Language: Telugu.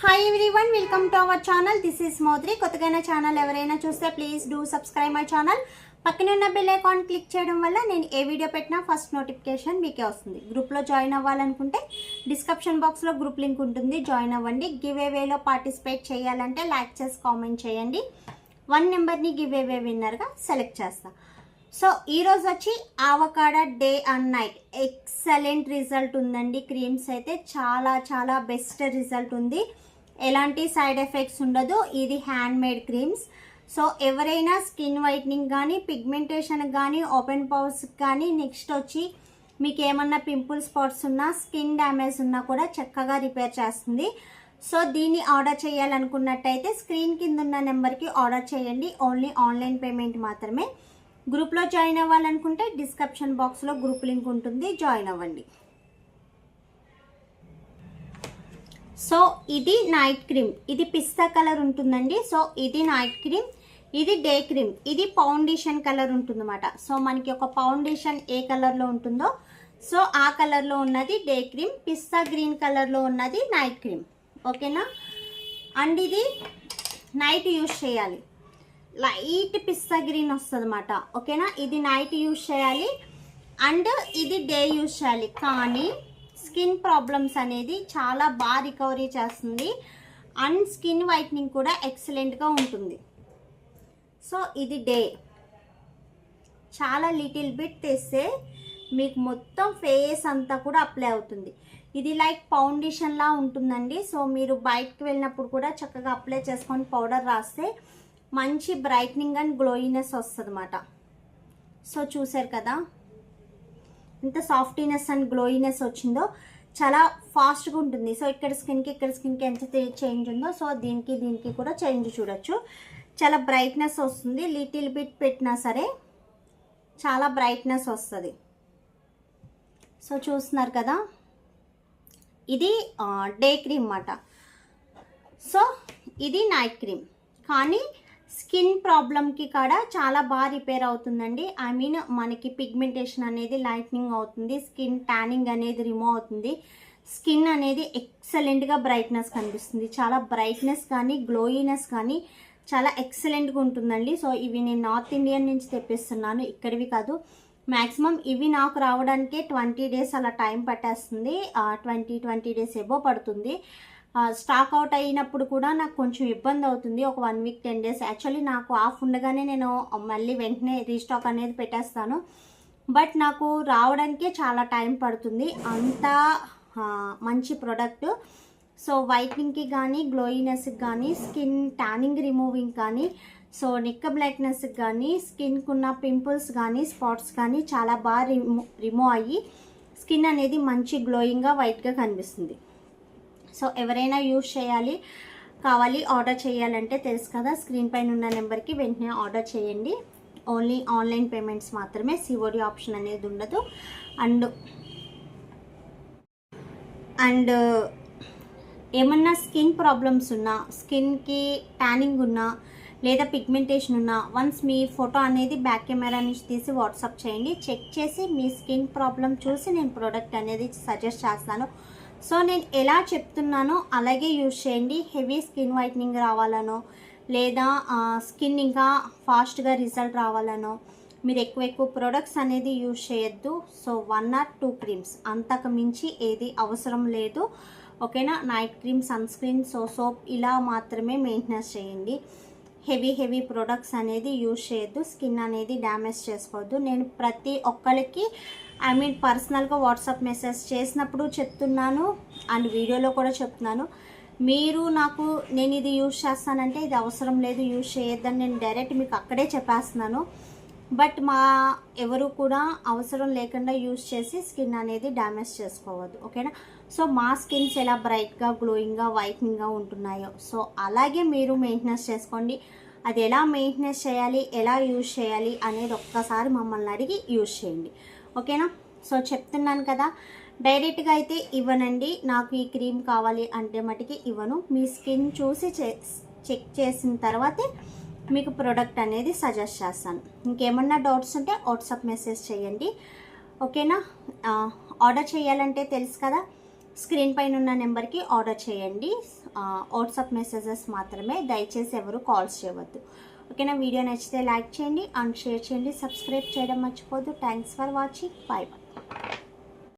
Hi everyone, welcome to our channel. This is మోద్రి. కొత్తగా ఛానల్ ఎవరైనా చూస్తే please do subscribe my channel. పక్కనే ఉన్న బెల్ ఐకాన్ క్లిక్ చేయడం వల్ల నేను ఏ వీడియో పెట్టినా ఫస్ట్ నోటిఫికేషన్ మీకే వస్తుంది. గ్రూప్లో జాయిన్ అవ్వాలనుకుంటే డిస్క్రిప్షన్ బాక్స్లో గ్రూప్ లింక్ ఉంటుంది, జాయిన్ అవ్వండి. గివ్ అవేలో పార్టిసిపేట్ చేయాలంటే లైక్ చేసి కామెంట్ చేయండి. 1 నెంబర్ని గివ్ అవే విన్నర్గా సెలెక్ట్ చేస్తా. సో ఈరోజు వచ్చి avocado day and night excellent result ఉందండి. క్రీమ్స్ అయితే చాలా చాలా బెస్ట్ రిజల్ట్ ఉంది, ఎలాంటి సైడ్ ఎఫెక్ట్స్ ఉండదు. ఇది హ్యాండ్ మేడ్ క్రీమ్స్. సో ఎవరైనా స్కిన్ వైట్నింగ్ కానీ, పిగ్మెంటేషన్ కానీ, ఓపెన్ పోర్స్ కానీ, నెక్స్ట్ వచ్చి మీకు ఏమన్నా పింపుల్ స్పాట్స్ ఉన్నా, స్కిన్ డ్యామేజ్ ఉన్నా కూడా చక్కగా రిపేర్ చేస్తుంది. సో దీన్ని ఆర్డర్ చేయాలనుకున్నట్టయితే స్క్రీన్ కింద ఉన్న నెంబర్కి ఆర్డర్ చేయండి. ఓన్లీ ఆన్లైన్ పేమెంట్ మాత్రమే. గ్రూప్లో జాయిన్ అవ్వాలనుకుంటే డిస్క్రిప్షన్ బాక్స్లో గ్రూప్ లింక్ ఉంటుంది, జాయిన్ అవ్వండి. సో ఇది నైట్ క్రీమ్, ఇది పిస్తా కలర్ ఉంటుందండి. సో ఇది నైట్ క్రీమ్, ఇది డే క్రీమ్, ఇది ఫౌండేషన్ కలర్ ఉంటుందన్నమాట. సో మనకి ఒక ఫౌండేషన్ ఏ కలర్లో ఉంటుందో సో ఆ కలర్లో ఉన్నది డే క్రీమ్, పిస్తా గ్రీన్ కలర్లో ఉన్నది నైట్ క్రీమ్. ఓకేనా అండ్ ఇది నైట్ యూజ్ చేయాలి, లైట్ పిస్తా గ్రీన్ వస్తుంది అన్నమాట. ఓకేనా, ఇది నైట్ యూజ్ చేయాలి అండ్ ఇది డే యూజ్ చేయాలి. కానీ స్కిన్ ప్రాబ్లమ్స్ అనేది చాలా బాగా రికవరీ చేస్తుంది అండ్ స్కిన్ వైట్నింగ్ కూడా ఎక్సలెంట్గా ఉంటుంది. సో ఇది డే, చాలా లిటిల్ బిట్ తెస్తే మీకు మొత్తం ఫేస్ అంతా కూడా అప్లై అవుతుంది. ఇది లైక్ ఫౌండేషన్లా ఉంటుందండి. సో మీరు బయటకు వెళ్ళినప్పుడు కూడా చక్కగా అప్లై చేసుకొని పౌడర్ రాస్తే మంచి బ్రైట్నింగ్ అండ్ గ్లోయినెస్ వస్తుంది అన్నమాట. సో చూసారు కదా ఎంత సాఫ్టీనెస్ అండ్ గ్లోయినెస్ వచ్చిందో, చాలా ఫాస్ట్గా ఉంటుంది. సో ఇక్కడ స్కిన్కి ఎంత చేంజ్ ఉందో సో దీనికి కూడా చేంజ్ చూడొచ్చు. చాలా బ్రైట్నెస్ వస్తుంది, లిటిల్ బిట్ పెట్టినా సరే చాలా బ్రైట్నెస్ వస్తుంది. సో చూస్తున్నారు కదా, ఇది డే క్రీమ్ అన్నమాట. సో ఇది నైట్ క్రీమ్. కానీ స్కిన్ ప్రాబ్లంకి కూడా చాలా బాగా రిపేర్ అవుతుందండి. ఐ మీన్ మనకి పిగ్మెంటేషన్ అనేది లైట్నింగ్ అవుతుంది, స్కిన్ ట్యానింగ్ అనేది రిమూవ్ అవుతుంది, స్కిన్ అనేది ఎక్సలెంట్గా బ్రైట్నెస్ కనిపిస్తుంది. చాలా బ్రైట్నెస్ కానీ గ్లోయినెస్ కానీ చాలా ఎక్సలెంట్గా ఉంటుందండి. సో ఇవి నేను నార్త్ ఇండియన్ నుంచి తెప్పిస్తున్నాను, ఇక్కడివి కాదు. మ్యాక్సిమం ఇవి నాకు రావడానికే 20 డేస్ అలా టైం పట్టేస్తుంది, 20 డేస్ ఎబో పడుతుంది. స్టాక్ అవుట్ అయినప్పుడు కూడా నాకు కొంచెం ఇబ్బంది అవుతుంది, ఒక 1 వీక్ 10 డేస్. యాక్చువల్లీ నాకు ఆఫ్ ఉండగానే నేను మళ్ళీ వెంటనే రీస్టాక్ అనేది పెట్టేస్తాను, బట్ నాకు రావడానికే చాలా టైం పడుతుంది. అంత మంచి ప్రోడక్ట్. సో వైట్నింగ్కి కానీ, గ్లోయినెస్కి కానీ, స్కిన్ ట్యానింగ్ రిమూవింగ్ కానీ, సో నెక్ బ్లాక్నెస్కి కానీ, స్కిన్కి ఉన్న పింపుల్స్ కానీ, స్పాట్స్ కానీ చాలా బాగా రిమూవ్ అయ్యి స్కిన్ అనేది మంచి గ్లోయింగ్గా వైట్గా కనిపిస్తుంది. సో ఎవరైనా యూజ్ కావాలి ఆర్డర్ చేయాలంటే తెలుసు కదా, స్క్రీన్ పైన ఉన్న నెంబర్కి వెంటనే ఆర్డర్ చేయండి. ఓన్లీ ఆన్లైన్ పేమెంట్స్ మాత్రమే, సిఓడి ఆప్షన్ అనేది ఉండదు. అండ్ ఏమన్నా స్కిన్ ప్రాబ్లమ్స్ ఉన్నా, స్కిన్కి ట్యానింగ్ ఉన్నా లేదా పిగ్మెంటేషన్ ఉన్నా వన్స్ మీ ఫోటో అనేది బ్యాక్ కెమెరా నుంచి తీసి వాట్సాప్ చేయండి. చెక్ చేసి మీ స్కిన్ ప్రాబ్లం చూసి నేను ప్రోడక్ట్ అనేది సజెస్ట్ చేస్తాను. సో నేను ఎలా చెప్తున్నానో అలాగే యూజ్ చేయండి. హెవీ స్కిన్ వైట్నింగ్ రావాలనో లేదా స్కిన్ ఇంకా ఫాస్ట్గా రిజల్ట్ రావాలనో మీరు ఎక్కువ ప్రోడక్ట్స్ అనేది యూజ్ చేయొద్దు. సో 1 or 2 క్రీమ్స్, అంతకు మించి ఏది అవసరం లేదు. ఓకేనా, night cream, sunscreen, soap ఇలా మాత్రమే మెయింటెనెన్స్ చేయండి. హెవీ ప్రొడక్ట్స్ అనేది యూజ్ చేయొద్దు, స్కిన్ అనేది డ్యామేజ్ చేసుకోవద్దు. నేను ప్రతి ఒక్కరికి ఐ మీన్ పర్సనల్గా వాట్సాప్ మెసేజ్ చేసినప్పుడు చెప్తున్నాను అండ్ వీడియోలో కూడా చెప్తున్నాను. మీరు నేను ఇది యూజ్ చేస్తానంటే ఇది అవసరం లేదు, యూజ్ చేయొద్దని నేను డైరెక్ట్ మీకు అక్కడే చెప్పేస్తున్నాను. బట్ ఎవరు కూడా అవసరం లేకుండా యూజ్ చేసి స్కిన్ అనేది డ్యామేజ్ చేసుకోవద్దు. ఓకేనా, సో మా స్కిన్స్ ఎలా బ్రైట్గా, గ్లోయింగ్గా, వైట్నింగ్గా ఉంటున్నాయో సో అలాగే మీరు మెయింటెనెన్స్ చేసుకోండి. అది ఎలా మెయింటెనెన్స్ చేయాలి, ఎలా యూజ్ చేయాలి అనేది ఒక్కసారి మమ్మల్ని అడిగి యూజ్ చేయండి. ఓకేనా, సో చెప్తున్నాను కదా, డైరెక్ట్గా అయితే ఇవ్వనండి. నాకు ఈ క్రీమ్ కావాలి అంటే మటుకి ఇవ్వను. మీ స్కిన్ చూసి చెక్ చేసిన తర్వాతే మీకు ప్రోడక్ట్ అనేది సజెస్ట్ చేస్తాను. ఇంకేమన్నా డౌట్స్ ఉంటే వాట్సాప్ మెసేజ్ చేయండి. ఓకేనా, ఆర్డర్ చేయాలంటే తెలుసు కదా, స్క్రీన్ పైన ఉన్న నెంబర్కి ఆర్డర్ చేయండి. వాట్సాప్ మెసేజెస్ మాత్రమే, దయచేసి ఎవరు కాల్స్ చేయవద్దు. ఓకేనా? వీడియో నచ్చితే లైక్ చేయండి అండ్ షేర్ చేయండి, సబ్స్క్రైబ్ చేయడం మర్చిపోద్దు. Thanks for watching. Bye bye.